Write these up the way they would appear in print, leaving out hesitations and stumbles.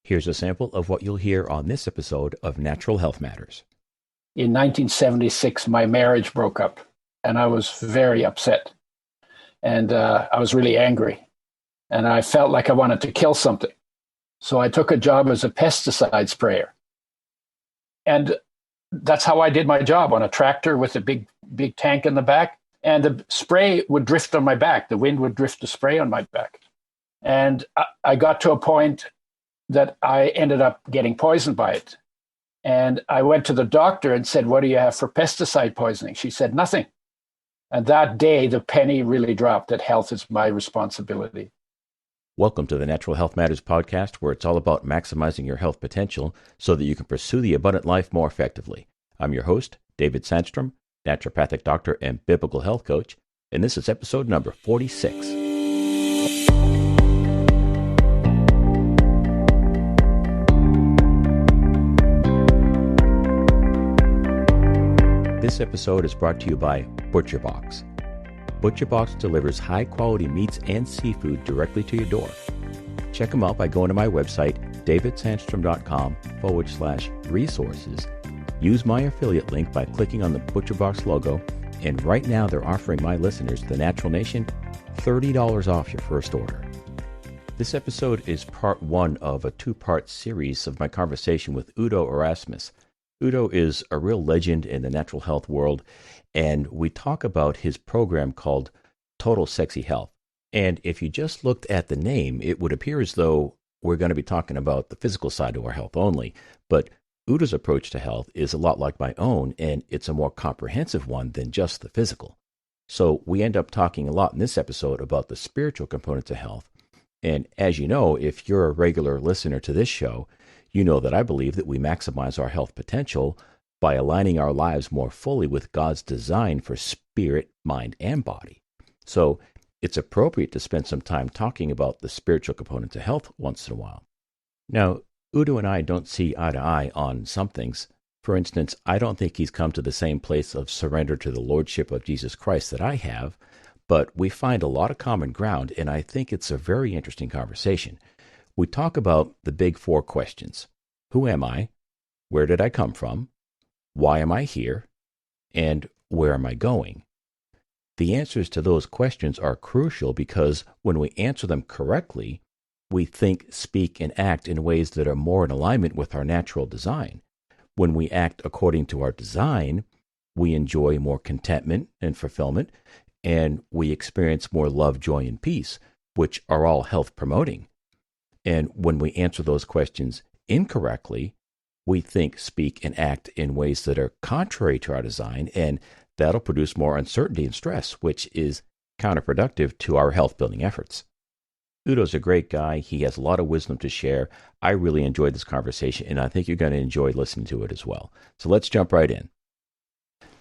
Here's a sample of what you'll hear on this episode of Natural Health Matters. In 1976, my marriage broke up, and I was very upset. And I was really angry. And I felt like I wanted to kill something. So I took a job as a pesticide sprayer. And that's how I did my job, on a tractor with a big tank in the back. And the spray would drift on my back. The wind would drift the spray on my back. And I got to a point that I ended up getting poisoned by it. And I went to the doctor and said, "What do you have for pesticide poisoning?" She said, "Nothing." And that day, the penny really dropped that health is my responsibility. Welcome to the Natural Health Matters podcast, where it's all about maximizing your health potential so that you can pursue the abundant life more effectively. I'm your host, David Sandstrom, naturopathic doctor and biblical health coach, and this is episode number 46. This episode is brought to you by ButcherBox. ButcherBox delivers high-quality meats and seafood directly to your door. Check them out by going to my website, davidsandstrom.com/resources. Use my affiliate link by clicking on the ButcherBox logo, and right now they're offering my listeners, the Natural Nation, $30 off your first order. This episode is part one of a two-part series of my conversation with Udo Erasmus. Udo is a real legend in the natural health world, and we talk about his program called Total Sexy Health. And if you just looked at the name, it would appear as though we're going to be talking about the physical side of our health only. But Udo's approach to health is a lot like my own, and it's a more comprehensive one than just the physical. So we end up talking a lot in this episode about the spiritual components of health. And as you know, if you're a regular listener to this show, you know that I believe that we maximize our health potential by aligning our lives more fully with God's design for spirit, mind, and body. So it's appropriate to spend some time talking about the spiritual components of health once in a while. Now, Udo and I don't see eye to eye on some things. For instance, I don't think he's come to the same place of surrender to the Lordship of Jesus Christ that I have, but we find a lot of common ground, and I think it's a very interesting conversation. We talk about the big four questions. Who am I? Where did I come from? Why am I here? And where am I going? The answers to those questions are crucial because when we answer them correctly, we think, speak, and act in ways that are more in alignment with our natural design. When we act according to our design, we enjoy more contentment and fulfillment, and we experience more love, joy, and peace, which are all health promoting. And when we answer those questions incorrectly, we think, speak, and act in ways that are contrary to our design, and that'll produce more uncertainty and stress, which is counterproductive to our health-building efforts. Udo's a great guy. He has a lot of wisdom to share. I really enjoyed this conversation, and I think you're going to enjoy listening to it as well. So let's jump right in.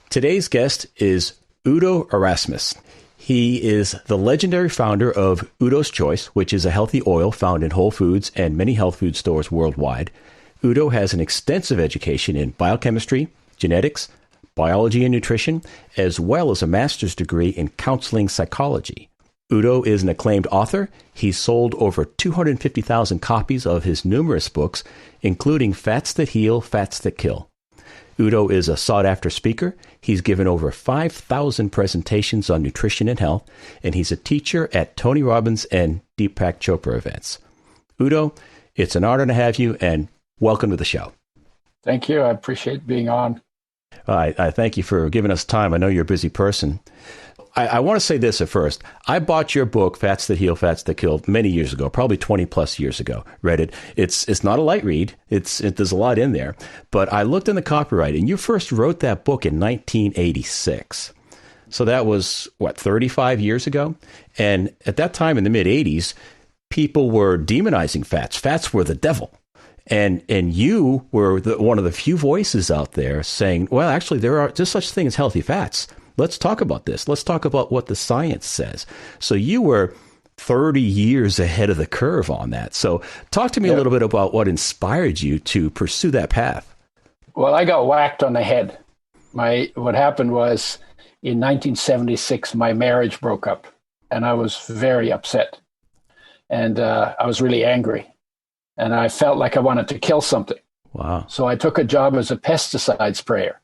Today's guest is Udo Erasmus. He is the legendary founder of Udo's Choice, which is a healthy oil found in Whole Foods and many health food stores worldwide. Udo has an extensive education in biochemistry, genetics, biology and nutrition, as well as a master's degree in counseling psychology. Udo is an acclaimed author. He's sold over 250,000 copies of his numerous books, including Fats That Heal, Fats That Kill. Udo is a sought-after speaker. He's given over 5,000 presentations on nutrition and health, and he's a teacher at Tony Robbins and Deepak Chopra events. Udo, it's an honor to have you, and welcome to the show. Thank you. I appreciate being on. I thank you for giving us time. I know you're a busy person. I want to say this at first. I bought your book, Fats That Heal, Fats That Kill, many years ago, probably 20 plus years ago. Read it. It's not a light read. There's a lot in there. But I looked in the copyright, and you first wrote that book in 1986. So that was, 35 years ago? And at that time in the mid-'80s, people were demonizing fats. Fats were the devil. And you were one of the few voices out there saying, well, actually, there's such thing as healthy fats. Let's talk about this. Let's talk about what the science says. So you were 30 years ahead of the curve on that. So talk to me a little bit about what inspired you to pursue that path. Well, I got whacked on the head. What happened was in 1976, my marriage broke up, and I was very upset. And I was really angry. and I felt like I wanted to kill something. Wow. So I took a job as a pesticide sprayer.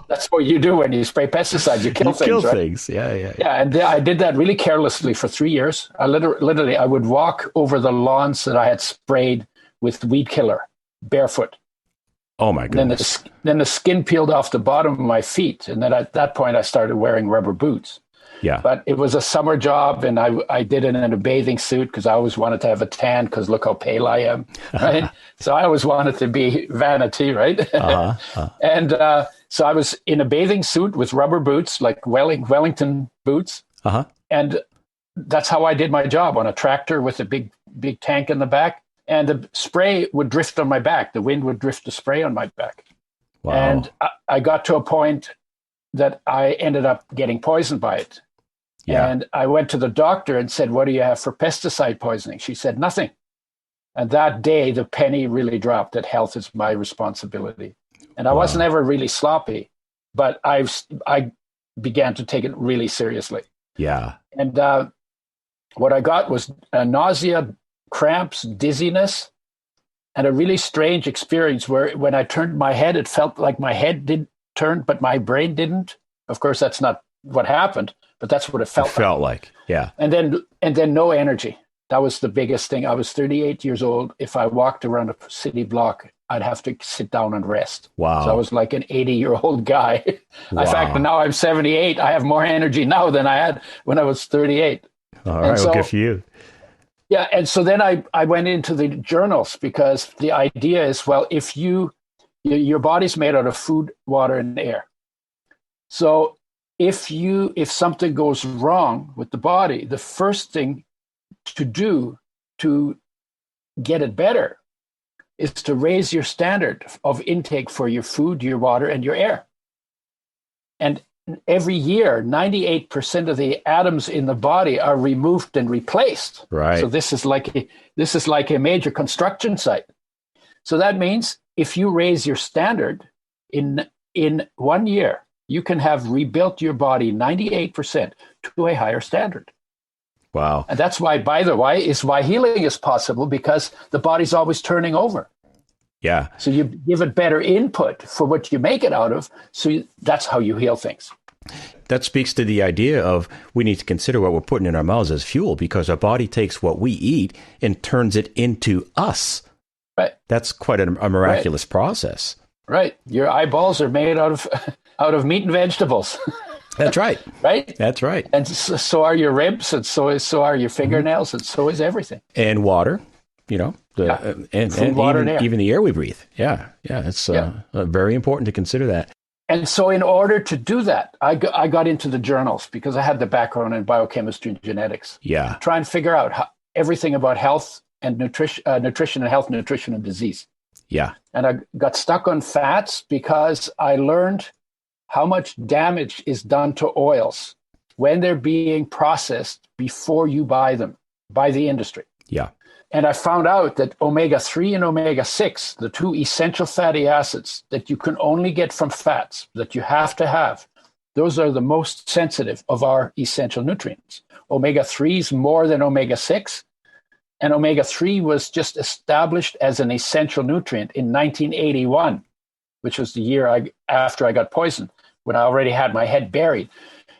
That's what you do when you spray pesticides. You kill things, right? Things. Yeah. Yeah, and I did that really carelessly for 3 years. I literally, I would walk over the lawns that I had sprayed with weed killer, barefoot. Oh my goodness. Then the skin peeled off the bottom of my feet. And then at that point, I started wearing rubber boots. Yeah. But it was a summer job, and I did it in a bathing suit because I always wanted to have a tan because look how pale I am, right? So I always wanted to be vanity, right? And so I was in a bathing suit with rubber boots, like Wellington boots. And that's how I did my job, on a tractor with a big tank in the back. And the spray would drift on my back. The wind would drift the spray on my back. Wow. And I got to a point that I ended up getting poisoned by it. Yeah. And I went to the doctor and said, what do you have for pesticide poisoning? She said, nothing. And that day, the penny really dropped that health is my responsibility. And I wasn't ever really sloppy, but I began to take it really seriously. Yeah. And what I got was nausea, cramps, dizziness, and a really strange experience where when I turned my head, it felt like my head did turn, but my brain didn't. Of course, that's not what happened, but that's what it felt like. Yeah. And then no energy. That was the biggest thing. I was 38 years old. If I walked around a city block, I'd have to sit down and rest. Wow. So I was like an 80-year-old guy. Wow. In fact, now I'm 78. I have more energy now than I had when I was 38. All right, well, good for you. Yeah, and so then I went into the journals because the idea is, well, if your body's made out of food, water, and air. So if something goes wrong with the body, the first thing to do to get it better is to raise your standard of intake for your food, your water, and your air. And every year, 98% of the atoms in the body are removed and replaced. Right. So this is like a major construction site. So that means if you raise your standard in 1 year, you can have rebuilt your body 98% to a higher standard. Wow. And that's why, by the way, is why healing is possible, because the body's always turning over. Yeah. So you give it better input for what you make it out of. So that's how you heal things. That speaks to the idea of we need to consider what we're putting in our mouths as fuel, because our body takes what we eat and turns it into us. Right. That's quite a miraculous process. Right. Your eyeballs are made out of meat and vegetables. That's right. Right? That's right. And so are your ribs, and so are your fingernails, and so is everything. And water, and even the air we breathe. Yeah. It's very important to consider that. And so in order to do that, I got into the journals because I had the background in biochemistry and genetics. Yeah. Try and figure out everything about health and nutrition and health, nutrition and disease. Yeah. And I got stuck on fats because I learned how much damage is done to oils when they're being processed before you buy them by the industry. Yeah. And I found out that omega-3 and omega-6, the two essential fatty acids that you can only get from fats, that you have to have, those are the most sensitive of our essential nutrients. Omega-3 is more than omega-6, and omega-3 was just established as an essential nutrient in 1981, which was the year after I got poisoned, when I already had my head buried.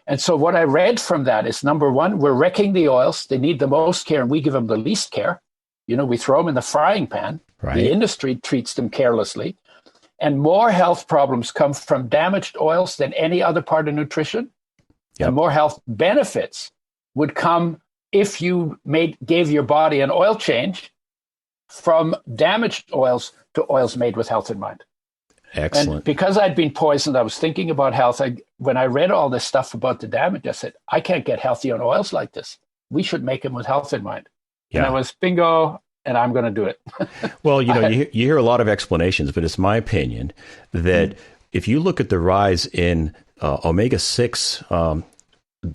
And so what I read from that is, number one, we're wrecking the oils. They need the most care, and we give them the least care. We throw them in the frying pan. Right. The industry treats them carelessly. And more health problems come from damaged oils than any other part of nutrition. Yep. And more health benefits would come if you gave your body an oil change from damaged oils to oils made with health in mind. Excellent. And because I'd been poisoned, I was thinking about health. When I read all this stuff about the damage, I said, I can't get healthy on oils like this. We should make them with health in mind. Yeah. And I was bingo, and I'm going to do it. Well, you hear a lot of explanations, but it's my opinion that if you look at the rise in omega-6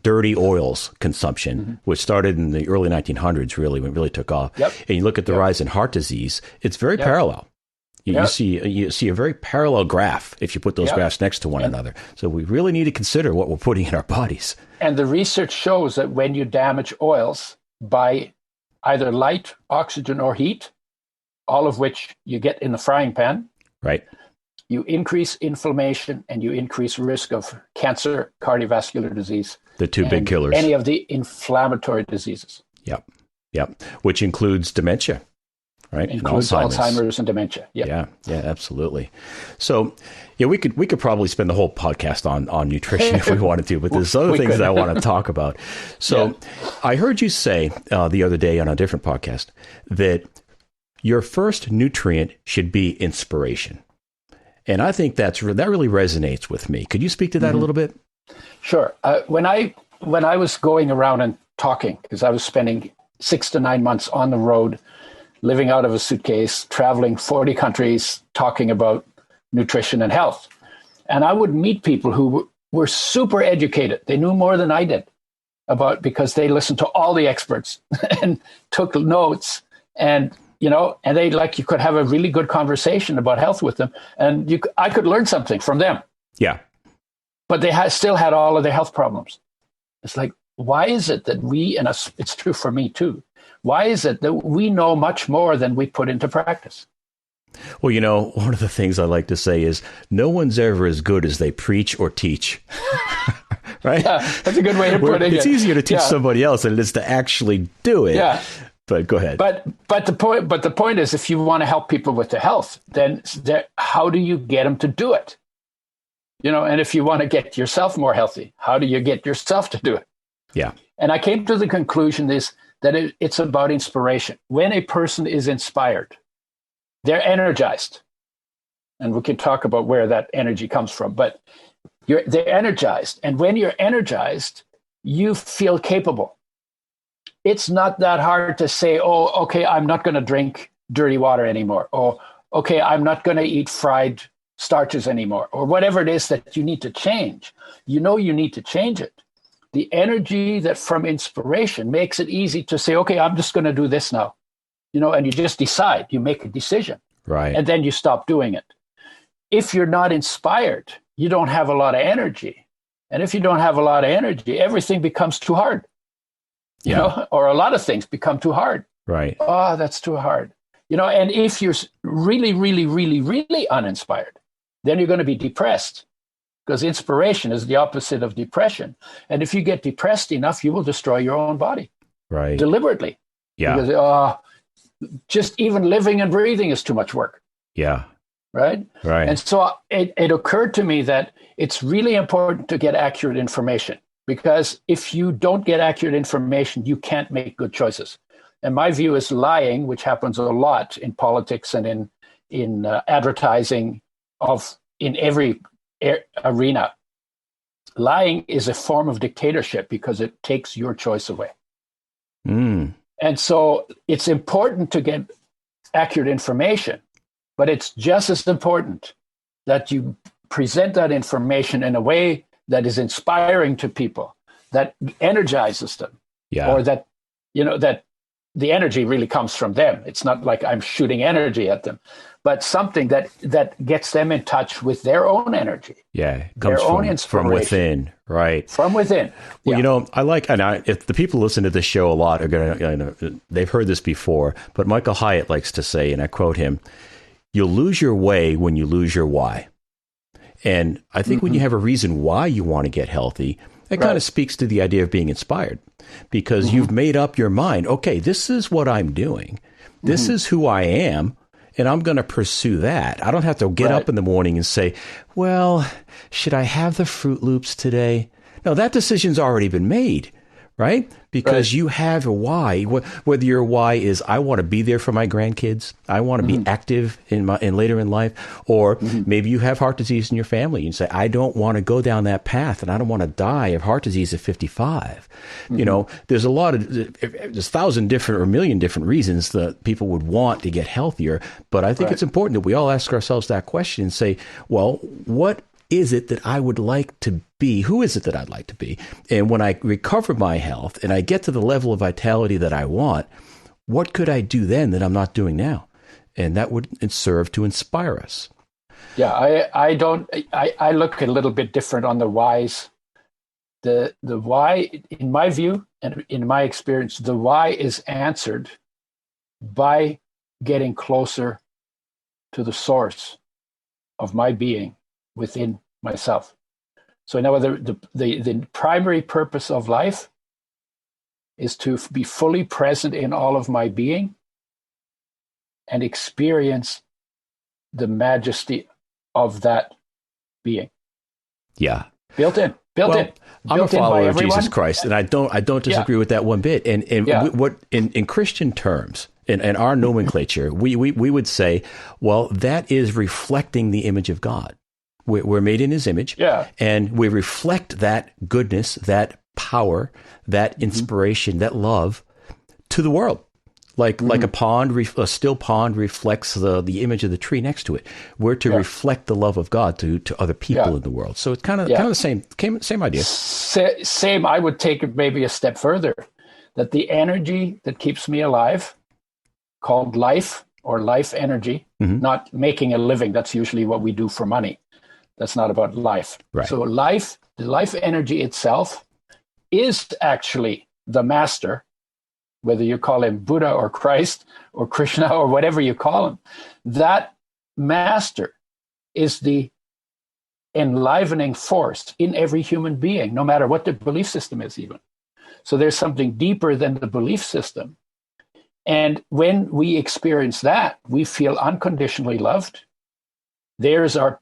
dirty oils consumption, which started in the early 1900s, when it really took off, and you look at the rise in heart disease, it's very parallel. You see a very parallel graph if you put those graphs next to one another. So we really need to consider what we're putting in our bodies. And the research shows that when you damage oils by either light, oxygen, or heat, all of which you get in the frying pan. Right. You increase inflammation and you increase risk of cancer, cardiovascular disease. The two big killers. Any of the inflammatory diseases. Yep. Yep. Which includes dementia, right? Includes Alzheimer's and dementia. Yep. Yeah. Yeah, absolutely. So, yeah, we could probably spend the whole podcast on nutrition if we wanted to, but there's other things that I want to talk about. So I heard you say the other day on a different podcast that your first nutrient should be inspiration. And I think that really resonates with me. Could you speak to that a little bit? Sure. When I was going around and talking, because I was spending 6 to 9 months on the road, living out of a suitcase, traveling 40 countries, talking about nutrition and health. And I would meet people who were super educated. They knew more than I did because they listened to all the experts and took notes. And and they you could have a really good conversation about health with them, and I could learn something from them. Yeah. But they still had all of their health problems. It's like, why is it that it's true for me too, why is it that we know much more than we put into practice? Well, one of the things I like to say is no one's ever as good as they preach or teach. Right? Yeah, that's a good way to put it. It's easier to teach somebody else than it is to actually do it. Yeah. But go ahead. But the point is, if you want to help people with their health, then how do you get them to do it? And if you want to get yourself more healthy, how do you get yourself to do it? Yeah. And I came to the conclusion that it's about inspiration. When a person is inspired, they're energized. And we can talk about where that energy comes from, but they're energized. And when you're energized, you feel capable. It's not that hard to say, oh, okay, I'm not going to drink dirty water anymore. Or, okay, I'm not going to eat fried starches anymore. Or whatever it is that you need to change. You need to change it. The energy that from inspiration makes it easy to say, okay, I'm just going to do this now. And you just decide. You make a decision. Right. And then you stop doing it. If you're not inspired, you don't have a lot of energy. And if you don't have a lot of energy, everything becomes too hard. Or a lot of things become too hard. Right. Oh, that's too hard. And if you're really, really, really, really uninspired, then you're going to be depressed, because inspiration is the opposite of depression. And if you get depressed enough, you will destroy your own body. Right. Deliberately. Yeah. Because just even living and breathing is too much work. Yeah. Right. Right. And so it occurred to me that it's really important to get accurate information. Because if you don't get accurate information, you can't make good choices. And my view is lying, which happens a lot in politics and in advertising in every arena. Lying is a form of dictatorship because it takes your choice away. Mm. And so it's important to get accurate information, but it's just as important that you present that information in a way that is inspiring to people, that energizes them, or that that the energy really comes from them. It's not like I'm shooting energy at them, but something that gets them in touch with their own energy. Yeah, it comes their own inspiration from within, right? From within. Well, if the people listen to this show a lot are going to, they've heard this before, but Michael Hyatt likes to say, and I quote him, "You'll lose your way when you lose your why." And I think when you have a reason why you want to get healthy, that kind of speaks to the idea of being inspired, because you've made up your mind. Okay, this is what I'm doing. This is who I am, and I'm going to pursue that. I don't have to get up in the morning and say, well, should I have the Fruit Loops today? No, that decision's already been made, right? Because you have a why. Whether your why is I want to be there for my grandkids, I want to be active in later in life, or maybe you have heart disease in your family and say I don't want to go down that path, and I don't want to die of heart disease at 55. There's a lot of there's 1,000 different or 1,000,000 different reasons that people would want to get healthier, but I think it's important that we all ask ourselves that question and say, well, what is it that I would like to be? Who is it that I'd like to be? And when I recover my health and I get to the level of vitality that I want, what could I do then that I'm not doing now? And that would serve to inspire us. Yeah, I look a little bit different on the whys. The why, in my view, And in my experience, the why is answered by getting closer to the source of my being within myself. So in other words, the primary purpose of life is to be fully present in all of my being and experience the majesty of that being. Yeah. Built in. I'm a follower of Jesus Christ, and I don't disagree with that one bit. And what in Christian terms, in our nomenclature, we would say, well, that is reflecting the image of God. We're made in His image, and we reflect that goodness, that power, that inspiration, that love to the world. Like a still pond reflects the image of the tree next to it. We're to reflect the love of God to other people in the world. So it's kind of the same idea. Same. I would take it maybe a step further. That the energy that keeps me alive, called life or life energy, not making a living. That's usually what we do for money. That's not about life. Right. So the life energy itself is actually the master. Whether you call him Buddha or Christ or Krishna or whatever you call him, that master is the enlivening force in every human being, no matter what the belief system is even. So there's something deeper than the belief system. And when we experience that, we feel unconditionally loved. There's our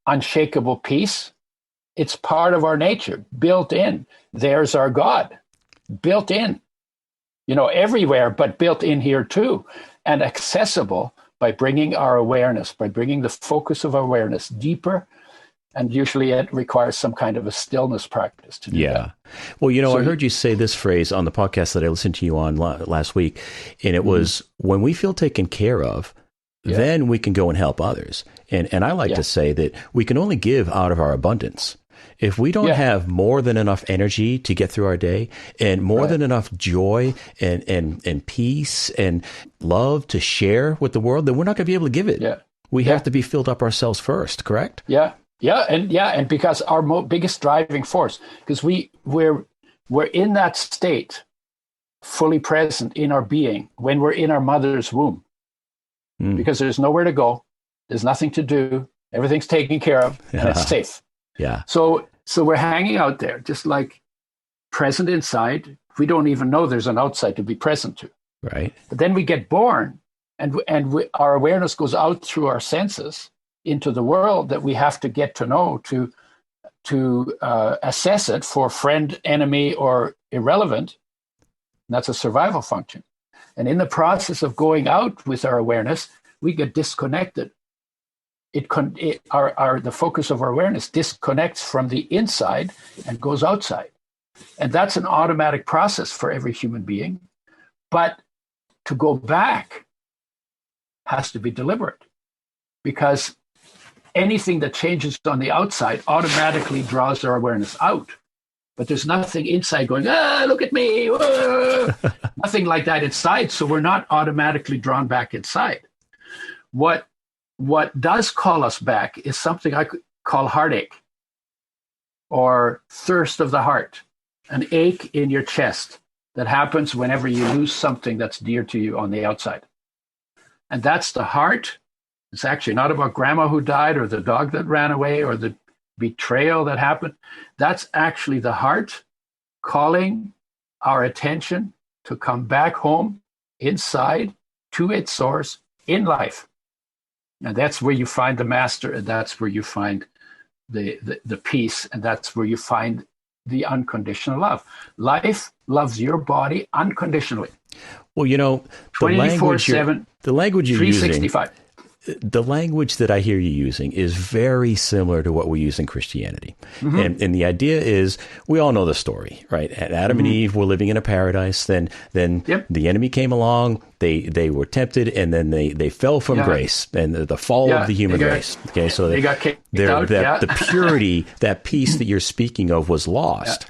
unshakable peace. It's part of our nature, built in. There's our God, built in. Everywhere, but built in here too, and accessible by bringing our awareness, by bringing the focus of awareness deeper. And usually it requires some kind of a stillness practice to do that. Well, I heard you say this phrase on the podcast that I listened to you on last week, and it was, when we feel taken care of, then we can go and help others. And I like to say that we can only give out of our abundance. If we don't have more than enough energy to get through our day, and more than enough joy and peace and love to share with the world, then we're not going to be able to give it. We have to be filled up ourselves first, correct? And because our biggest driving force, because we're in that state, fully present in our being when we're in our mother's womb, because there's nowhere to go, there's nothing to do, everything's taken care of, and it's safe. So we're hanging out there, just like present inside. We don't even know there's an outside to be present to. Right. But then we get born, and our awareness goes out through our senses into the world that we have to get to know to assess it for friend, enemy, or irrelevant. And that's a survival function. And in the process of going out with our awareness, we get disconnected. The focus of our awareness disconnects from the inside and goes outside. And that's an automatic process for every human being. But to go back has to be deliberate, because anything that changes on the outside automatically draws our awareness out. But there's nothing inside going, look at me. Nothing like that inside. So we're not automatically drawn back inside. What does call us back is something I could call heartache, or thirst of the heart, an ache in your chest that happens whenever you lose something that's dear to you on the outside. And that's the heart. It's actually not about grandma who died or the dog that ran away or the betrayal that happened. That's actually the heart calling our attention to come back home inside to its source in life. And that's where you find the master, and that's where you find the peace, and that's where you find the unconditional love. Life loves your body unconditionally. Well, the language you're using, the language that I hear you using is very similar to what we use in Christianity. And the idea is, we all know the story, right? Adam and Eve were living in a paradise. Then the enemy came along. They were tempted, and then they fell from grace, and the fall of the human race. Okay, so they got kicked out. The purity, that peace that you're speaking of, was lost.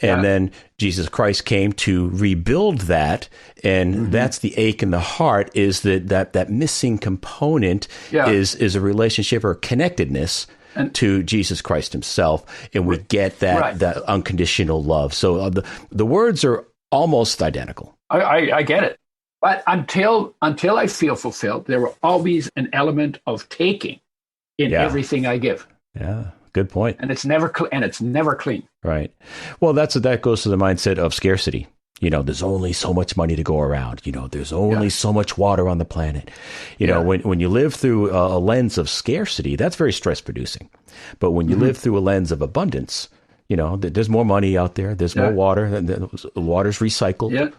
And then Jesus Christ came to rebuild that, and that's the ache in the heart, is that missing component is a relationship or connectedness to Jesus Christ himself, and we get that unconditional love. So the words are almost identical. I get it. But until I feel fulfilled, there will always an element of taking in everything I give. Yeah, good point. And it's never clean. Right. Well, that goes to the mindset of scarcity. There's only so much money to go around. There's only so much water on the planet. When you live through a lens of scarcity, that's very stress producing. But when you live through a lens of abundance, there's more money out there. There's more water. The water's recycled. Yeah.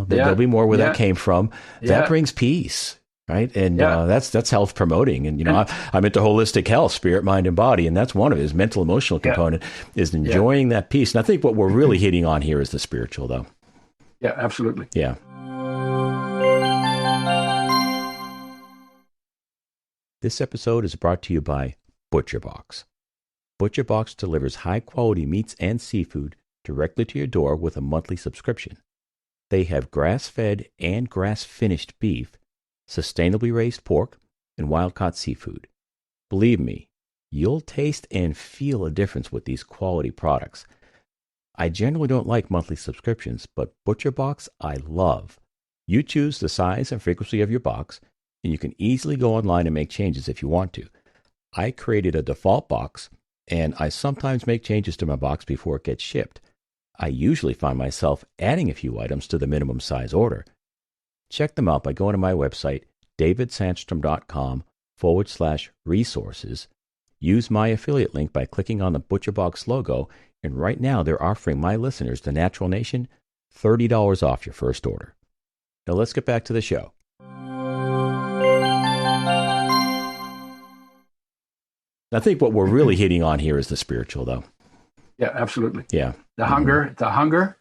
There'll be more where that came from. That brings peace. Right. And that's health promoting. And, I'm into holistic health, spirit, mind, and body. And that's one of his mental, emotional component is enjoying that peace. And I think what we're really hitting on here is the spiritual, though. Yeah, absolutely. Yeah. This episode is brought to you by ButcherBox. ButcherBox delivers high-quality meats and seafood directly to your door with a monthly subscription. They have grass-fed and grass-finished beef, sustainably raised pork, and wild-caught seafood. Believe me, you'll taste and feel a difference with these quality products. I generally don't like monthly subscriptions, but ButcherBox I love. You choose the size and frequency of your box, and you can easily go online and make changes if you want to. I created a default box, and I sometimes make changes to my box before it gets shipped. I usually find myself adding a few items to the minimum size order. Check them out by going to my website, davidsandstrom.com/resources. Use my affiliate link by clicking on the ButcherBox logo, and right now they're offering my listeners, the Natural Nation, $30 off your first order. Now let's get back to the show. I think what we're really hitting on here is the spiritual, though. Yeah, absolutely. Yeah. The hunger to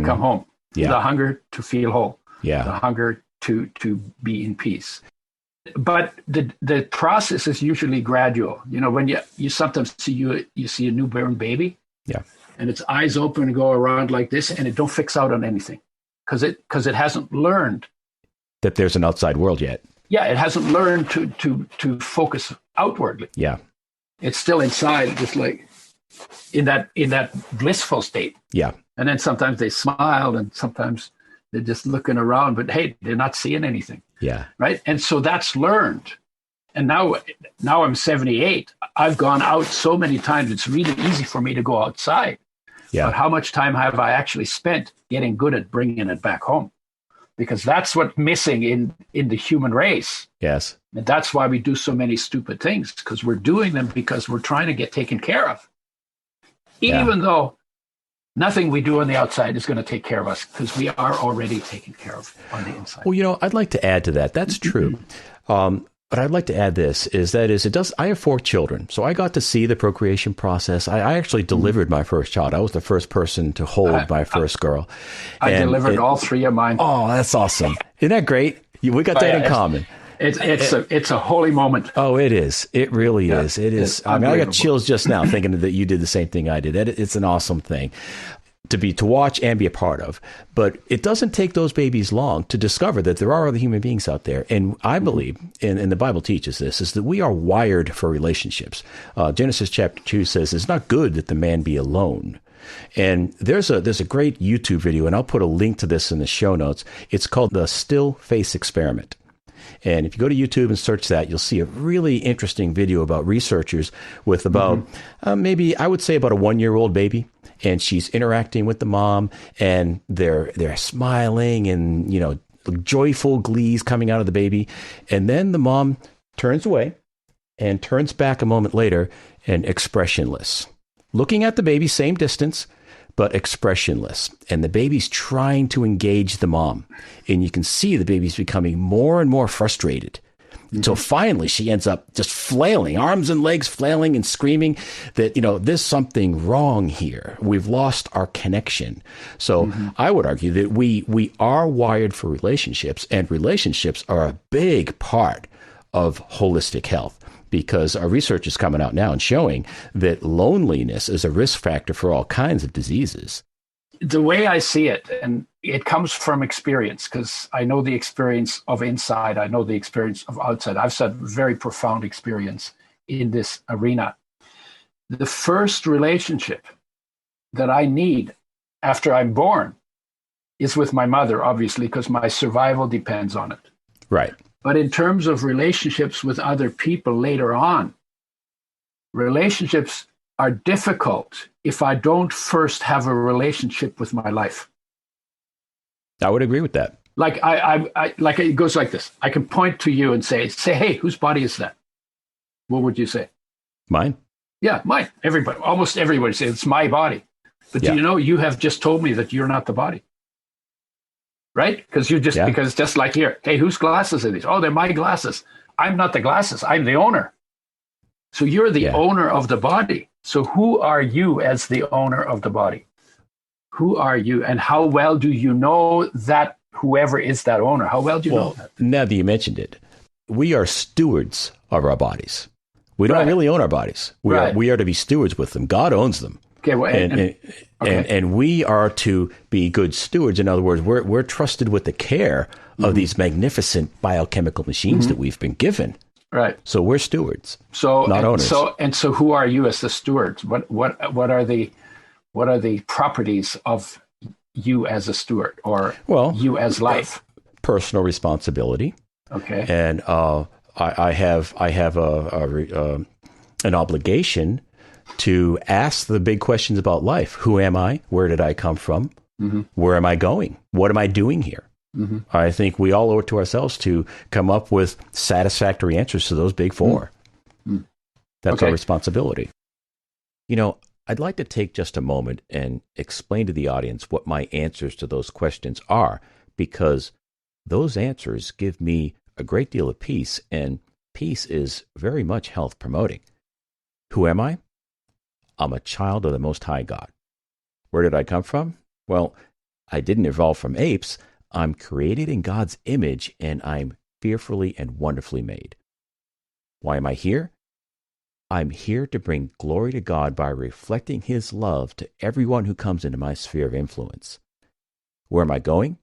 come home. Yeah. The hunger to feel whole. Yeah. The hunger to be in peace. But the process is usually gradual. When you sometimes see a newborn baby, and its eyes open and go around like this, and it don't fix out on anything, because it hasn't learned that there's an outside world yet. Yeah, it hasn't learned to focus outwardly. Yeah, it's still inside, just like in that blissful state. Yeah, and then sometimes they smile, and sometimes they're just looking around, but hey, they're not seeing anything. Yeah. Right. And so that's learned. And now I'm 78. I've gone out so many times. It's really easy for me to go outside. Yeah. But how much time have I actually spent getting good at bringing it back home? Because that's what's missing in the human race. Yes. And that's why we do so many stupid things, because we're doing them because we're trying to get taken care of. Even though nothing we do on the outside is going to take care of us, because we are already taken care of on the inside. Well, I'd like to add to that. That's true. But I'd like to add this, I have 4 children. So I got to see the procreation process. I actually delivered my first child. I was the first person to hold my first girl. I delivered all 3 of mine. Oh, that's awesome. Isn't that great? We got that in common. It's a holy moment. Oh, it is. It really is. It is. I got chills just now thinking that you did the same thing I did. It's an awesome thing to watch and be a part of. But it doesn't take those babies long to discover that there are other human beings out there. And I believe, and the Bible teaches this, is that we are wired for relationships. Genesis chapter 2 says, it's not good that the man be alone. And there's a great YouTube video, and I'll put a link to this in the show notes. It's called the Still Face Experiment. And if you go to YouTube and search that, you'll see a really interesting video about researchers with about maybe I would say about a 1-year-old baby. And she's interacting with the mom, and they're smiling, and joyful glees coming out of the baby. And then the mom turns away and turns back a moment later and expressionless, looking at the baby, same distance, but expressionless. And the baby's trying to engage the mom. And you can see the baby's becoming more and more frustrated until finally she ends up just flailing, arms and legs flailing and screaming that, there's something wrong here. We've lost our connection. So I would argue that we are wired for relationships, and relationships are a big part of holistic health. Because our research is coming out now and showing that loneliness is a risk factor for all kinds of diseases. The way I see it, and it comes from experience, because I know the experience of inside, I know the experience of outside. I've had very profound experience in this arena. The first relationship that I need after I'm born is with my mother, obviously, because my survival depends on it. Right. But in terms of relationships with other people later on, relationships are difficult if I don't first have a relationship with my life. I would agree with that. Like like it goes like this. I can point to you and say, hey, whose body is that? What would you say? Mine. Yeah, mine. Everybody, almost everybody says it's my body. But do you know, you have just told me that you're not the body. Right? Because because just like here, hey, whose glasses are these? Oh, they're my glasses. I'm not the glasses. I'm the owner. So you're the owner of the body. So who are you as the owner of the body? Who are you? And how well do you know that whoever is that owner? How well do you know that? Now that you mentioned it, we are stewards of our bodies. We don't really own our bodies. We are to be stewards with them. God owns them. Okay, well, and we are to be good stewards. In other words, we're trusted with the care of these magnificent biochemical machines that we've been given. Right. So we're stewards, not owners. So who are you as the stewards? What are the properties of you as a steward, or you as life? Personal responsibility. Okay. And I have an obligation to ask the big questions about life. Who am I? Where did I come from? Mm-hmm. Where am I going? What am I doing here? Mm-hmm. I think we all owe it to ourselves to come up with satisfactory answers to those big four. Mm-hmm. That's our responsibility. You know, I'd like to take just a moment and explain to the audience what my answers to those questions are, because those answers give me a great deal of peace, and peace is very much health promoting. Who am I? I'm a child of the Most High God. Where did I come from? Well, I didn't evolve from apes. I'm created in God's image, and I'm fearfully and wonderfully made. Why am I here? I'm here to bring glory to God by reflecting His love to everyone who comes into my sphere of influence. Where am I going?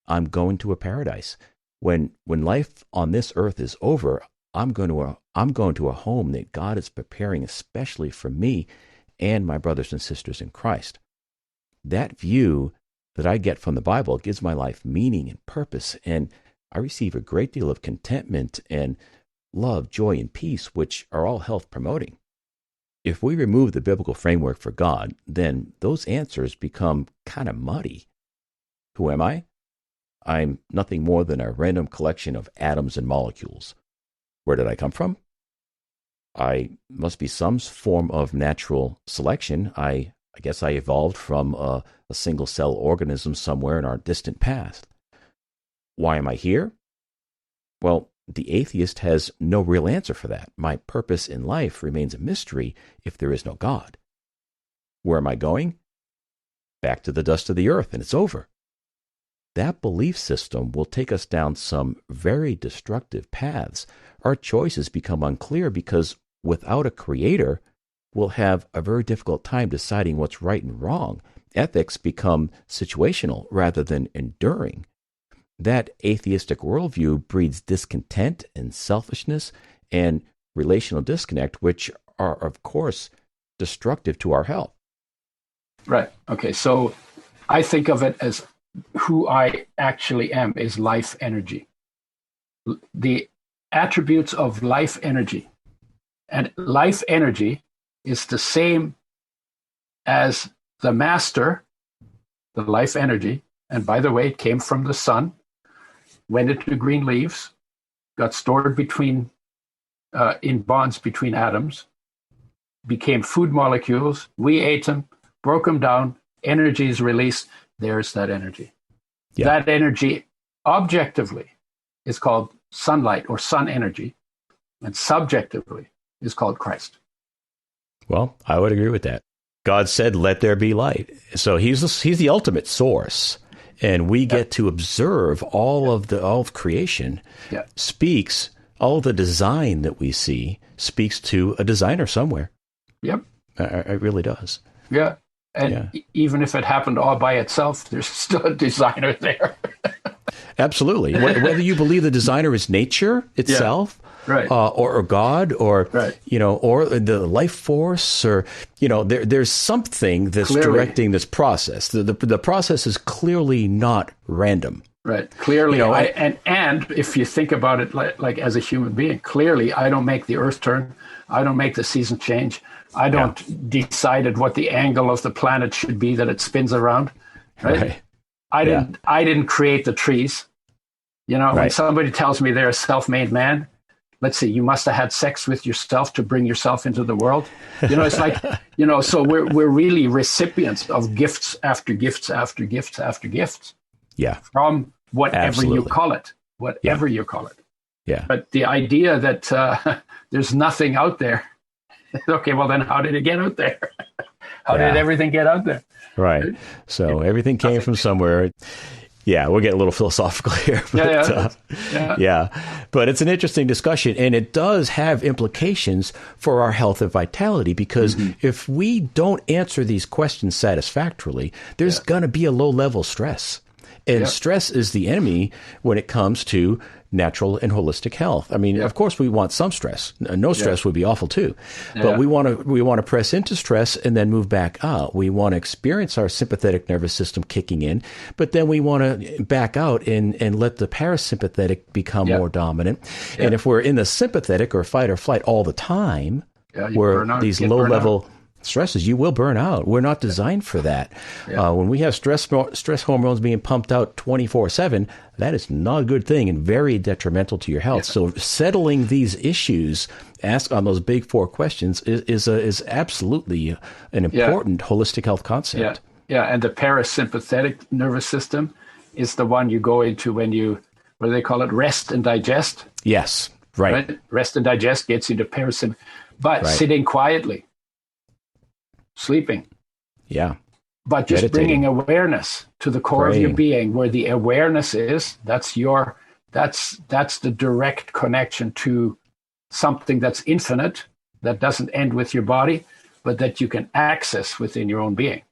I'm going to a paradise. When life on this earth is over, I'm going to a home that God is preparing especially for me and my brothers and sisters in Christ. That view that I get from the Bible gives my life meaning and purpose, and I receive a great deal of contentment and love, joy, and peace, which are all health promoting. If we remove the biblical framework for God, then those answers become kind of muddy. Who am I? I'm nothing more than a random collection of atoms and molecules. Where did I come from? I must be some form of natural selection. I guess I evolved from a single-cell organism somewhere in our distant past. Why am I here? Well, the atheist has no real answer for that. My purpose in life remains a mystery if there is no God. Where am I going? Back to the dust of the earth, and it's over. That belief system will take us down some very destructive paths. Our choices become unclear because without a creator, we'll have a very difficult time deciding what's right and wrong. Ethics become situational rather than enduring. That atheistic worldview breeds discontent and selfishness and relational disconnect, which are, of course, destructive to our health. Right. Okay. So I think of it as who I actually am is life energy. The attributes of life energy. And life energy is the same as the master, the life energy. And by the way, it came from the sun, went into green leaves, got stored between in bonds between atoms, became food molecules. We ate them, broke them down, energy is released. There's that energy. Yeah. That energy objectively is called sunlight or sun energy, and subjectively is called Christ. Well, I would agree with that. God said, "Let there be light." So he's the ultimate source, and we get to observe all of creation. Yeah. Speaks all the design that we see speaks to a designer somewhere. Yep, it really does. Yeah. And even if it happened all by itself, there's still a designer there. Absolutely. Whether you believe the designer is nature itself, right, or God, or right, or the life force, or there's something that's clearly directing this process. The process is clearly not random. Right. Clearly, and if you think about it like as a human being, clearly I don't make the earth turn. I don't make the season change. I don't decided what the angle of the planet should be that it spins around. Right. I didn't create the trees. When somebody tells me they're a self-made man, let's see, you must have had sex with yourself to bring yourself into the world. It's like, so we're really recipients of gifts after gifts after gifts after gifts. Yeah. From whatever Absolutely. you call it, you call it. Yeah. But the idea that there's nothing out there. Okay, well then how did it get out there? How did everything get out there? Right. So everything came from somewhere. Yeah, we'll get a little philosophical here. But, but it's an interesting discussion, and it does have implications for our health and vitality, because if we don't answer these questions satisfactorily, there's going to be a low-level stress. And stress is the enemy when it comes to natural and holistic health. I mean, of course, we want some stress. No stress would be awful too. But we want to press into stress and then move back out. We want to experience our sympathetic nervous system kicking in, but then we want to back out and let the parasympathetic become more dominant. And if we're in the sympathetic or fight or flight all the time, where these low-level stresses, you will burn out. We're not designed for that. When we have stress hormones being pumped out 24/7, that is not a good thing and very detrimental to your health. So settling these issues, ask on those big four questions, is absolutely an important holistic health concept. And the parasympathetic nervous system is the one you go into when you, what do they call it, rest and digest? Yes, right. Rest and digest gets you to parasympathetic. But sitting quietly, sleeping. But just bringing awareness to the core of your being, where the awareness is, that's the direct connection to something that's infinite, that doesn't end with your body, but that you can access within your own being.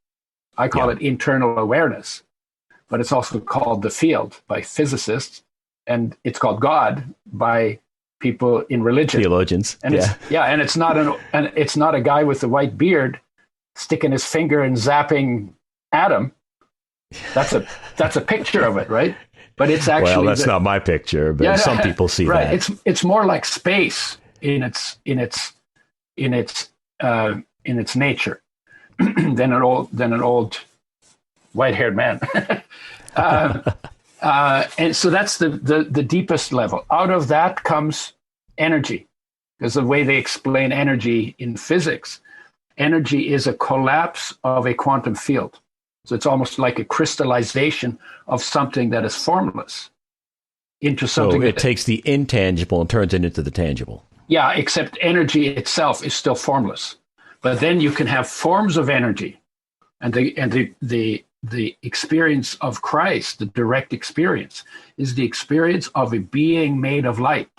I call it internal awareness, but it's also called the field by physicists, and it's called God by people in religion. Theologians. And it's not a guy with a white beard sticking his finger and zapping Adam. That's a picture of it, right? But it's actually that's not my picture, but some people see that. It's more like space in its nature than an old white-haired man. And so that's the deepest level. Out of that comes energy, because the way they explain energy in physics, energy is a collapse of a quantum field. So it's almost like a crystallization of something that is formless into something. So it takes the intangible and turns it into the tangible. Yeah, except energy itself is still formless. But then you can have forms of energy, and the experience of Christ, the direct experience, is the experience of a being made of light.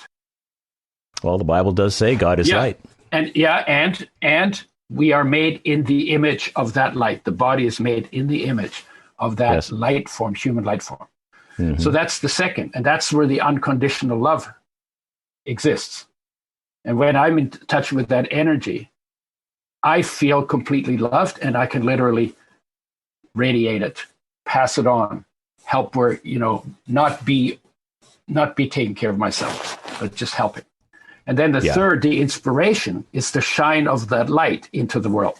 Well, the Bible does say God is light. And we are made in the image of that light. The body is made in the image of that light form, human light form. Mm-hmm. So that's the second, and that's where the unconditional love exists. And when I'm in touch with that energy, I feel completely loved, and I can literally radiate it, pass it on, help where, not be taking care of myself, but just helping. And then the third, the inspiration, is the shine of that light into the world.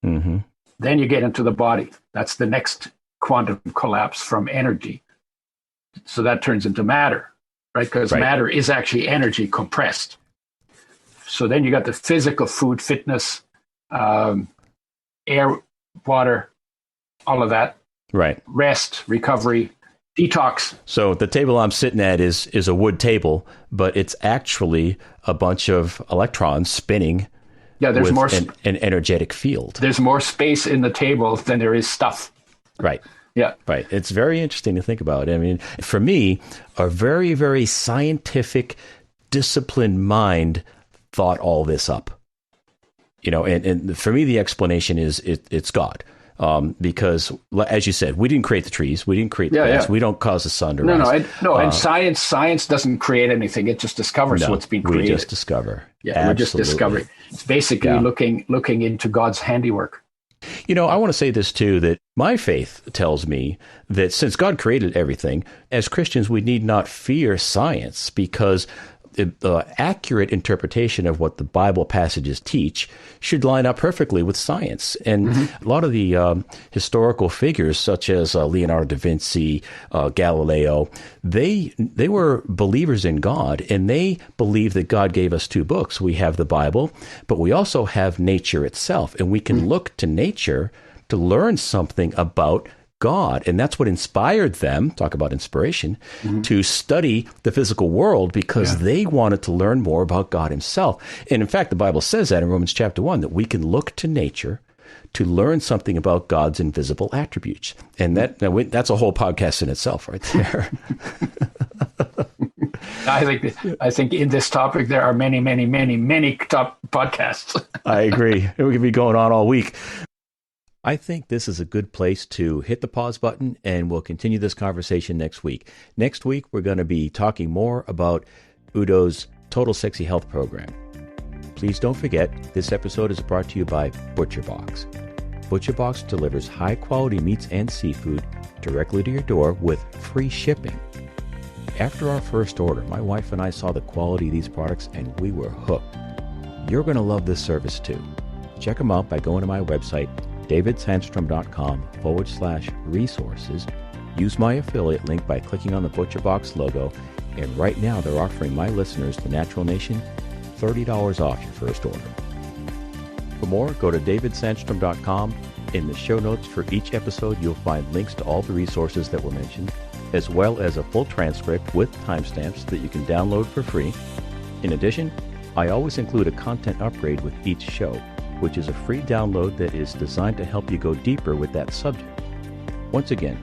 Mm-hmm. Then you get into the body. That's the next quantum collapse from energy. So that turns into matter, right? Because matter is actually energy compressed. So then you got the physical food, fitness, air, water, all of that. Right. Rest, recovery, detox. So the table I'm sitting at is a wood table, but it's actually a bunch of electrons spinning. Yeah, there's more an energetic field. There's more space in the table than there is stuff. Right. Yeah. Right. It's very interesting to think about. I mean, for me, a very, very scientific, disciplined mind thought all this up. And for me, the explanation is it's God. Because, as you said, we didn't create the trees, we didn't create the plants, we don't cause the sun to rise. And science doesn't create anything; it just discovers what's been created. We just discover. Yeah, we're just discovering. It's basically looking into God's handiwork. You know, I want to say this too, that my faith tells me that since God created everything, as Christians, we need not fear science, because the accurate interpretation of what the Bible passages teach should line up perfectly with science. And a lot of the historical figures, such as Leonardo da Vinci, Galileo, they were believers in God, and they believe that God gave us two books. We have the Bible, but we also have nature itself, and we can look to nature to learn something about God. And that's what inspired them, talk about inspiration, to study the physical world, because they wanted to learn more about God himself. And in fact, the Bible says that in Romans chapter 1, that we can look to nature to learn something about God's invisible attributes. And that's a whole podcast in itself right there. I think in this topic, there are many top podcasts. I agree. We could be going on all week. I think this is a good place to hit the pause button, and we'll continue this conversation next week. Next week, we're going to be talking more about Udo's Total Sexy Health program. Please don't forget, this episode is brought to you by ButcherBox. ButcherBox delivers high-quality meats and seafood directly to your door with free shipping. After our first order, my wife and I saw the quality of these products, and we were hooked. You're going to love this service too. Check them out by going to my website, davidsandstrom.com/resources. Use my affiliate link by clicking on the ButcherBox logo, and right now they're offering my listeners, the Natural Nation, $30 off your first order. For more, go to davidsandstrom.com. In the show notes for each episode, you'll find links to all the resources that were mentioned, as well as a full transcript with timestamps that you can download for free. In addition, I always include a content upgrade with each show, which is a free download that is designed to help you go deeper with that subject. Once again,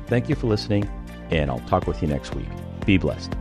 thank you for listening, and I'll talk with you next week. Be blessed.